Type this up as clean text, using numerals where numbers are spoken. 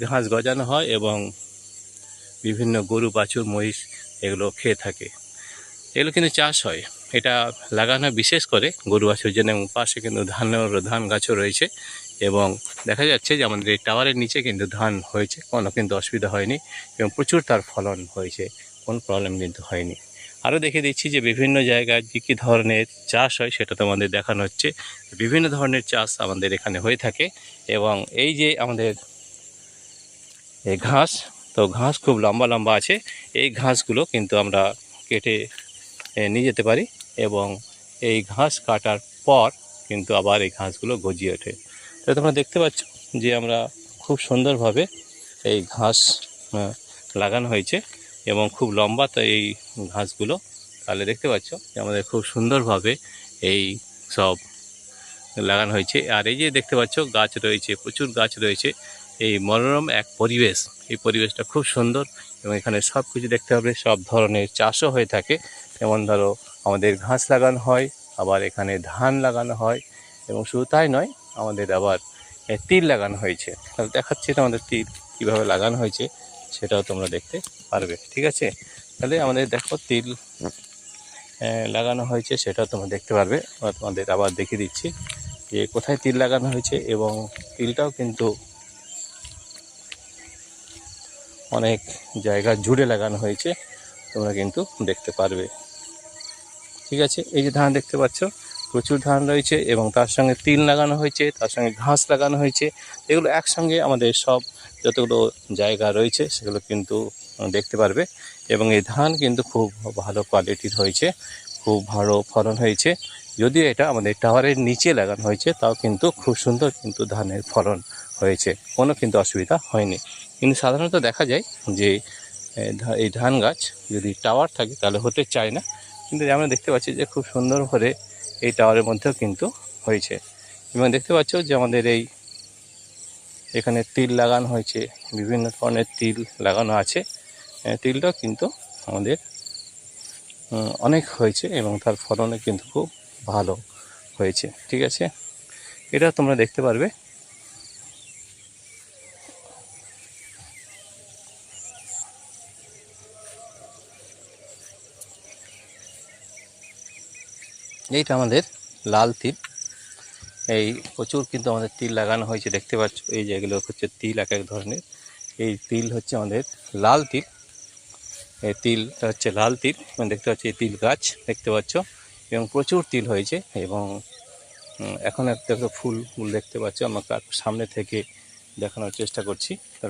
ঘাস গজানো হয় এবং বিভিন্ন গরু বাছুর মহিষ এগুলো খেয়ে থাকে। এগুলো কিন্তু চাষ হয়, এটা লাগানো হয় বিশেষ করে গরু বাছুর জন্য। এবং পাশে কিন্তু ধান গাছও রয়েছে এবং দেখা যাচ্ছে যে আমাদের এই টাওয়ারের নিচে কিন্তু ধান হয়েছে, কোনো কিন্তু অসুবিধা হয়নি এবং প্রচুর তার ফলন হয়েছে, কোনো প্রবলেম কিন্তু হয়নি। আরও দেখে দিচ্ছি যে বিভিন্ন জায়গায় কী কী ধরনের চাষ হয় সেটা তোমাদের দেখানো হচ্ছে। বিভিন্ন ধরনের চাষ আমাদের এখানে হয়ে থাকে এবং এই যে আমাদের এই ঘাস, তো ঘাস খুব লম্বা লম্বা আছে, এই ঘাসগুলো কিন্তু আমরা কেটে নিয়ে যেতে পারি এবং এই ঘাস কাটার পর কিন্তু আবার এই ঘাসগুলো গজিয়ে ওঠে। তো তোমরা দেখতে পাচ্ছ যে আমরা খুব সুন্দরভাবে এই ঘাস লাগানো হয়েছে এবং খুব লম্বা, তো এই ঘাসগুলো তাহলে দেখতে পাচ্ছ যে আমাদের খুব সুন্দরভাবে এই সব লাগানো হয়েছে। আর এই যে দেখতে পাচ্ছ গাছ রয়েছে, প্রচুর গাছ রয়েছে, এই মনোরম এক পরিবেশ, এই পরিবেশটা খুব সুন্দর এবং এখানে সব কিছু দেখতে হবে, সব ধরনের চাষও হয়ে থাকে। যেমন ধরো আমাদের ঘাস লাগানো হয়, আবার এখানে ধান লাগানো হয় এবং শুধু তাই নয়, আমাদের আবার তিল লাগানো হয়েছে। তাহলে দেখাচ্ছি তোমাদের তিল কীভাবে লাগানো হয়েছে সেটাও তোমরা দেখতে পারবে, ঠিক আছে? তাহলে আমাদের দেখো তিল লাগানো হয়েছে সেটাও তোমরা দেখতে পারবে। তোমাদের আবার দেখিয়ে দিচ্ছি যে কোথায় তিল লাগানো হয়েছে এবং তিলটাও কিন্তু অনেক জায়গা জুড়ে লাগানো হয়েছে, তোমরা কিন্তু দেখতে পারবে, ঠিক আছে? এই যে ধান দেখতে পাচ্ছ, প্রচুর ধান রয়েছে এবং তার সঙ্গে তিল লাগানো হয়েছে, তার সঙ্গে ঘাস লাগানো হয়েছে। এগুলো একসঙ্গে আমাদের সব যতগুলো জায়গা রয়েছে সেগুলো কিন্তু দেখতে পারবে এবং এই ধান কিন্তু খুব ভালো কোয়ালিটির হয়েছে, খুব ভালো ফলন হয়েছে। যদিও এটা আমাদের টাওয়ারের নিচে লাগানো হয়েছে, তাও কিন্তু খুব সুন্দর কিন্তু ধানের ফলন হয়েছে, কোনো কিন্তু অসুবিধা হয়নি। কিন্তু সাধারণত দেখা যায় যে এই ধান গাছ যদি টাওয়ার থাকে তাহলে হতে চায় না, কিন্তু আমরা দেখতে পাচ্ছি যে খুব সুন্দরভাবে এই টাওয়ারের মধ্যেও কিন্তু হয়েছে। এবং দেখতে পাচ্ছ যে আমাদের এই এখানে তিল লাগানো হয়েছে, বিভিন্ন ধরনের তিল লাগানো আছে। তিলটাও কিন্তু আমাদের অনেক হয়েছে এবং তার ফলনে কিন্তু খুব ভালো হয়েছে, ঠিক আছে? এটা তোমরা দেখতে পারবে। এইটা আমাদের লাল তিল, এই প্রচুর কিন্তু আমাদের তিল লাগানো হয়েছে, দেখতে পাচ্ছ এই যেগুলো হচ্ছে তিল এক এক ধরনের। এই তিল হচ্ছে আমাদের লাল তিল, এই তিলটা হচ্ছে লাল তিল। দেখতে পাচ্ছি এই তিল গাছ দেখতে পাচ্ছ এবং প্রচুর তিল হয়েছে এবং এখন একটা ফুল দেখতে পাচ্ছ, আমরা সামনে থেকে দেখানোর চেষ্টা করছি।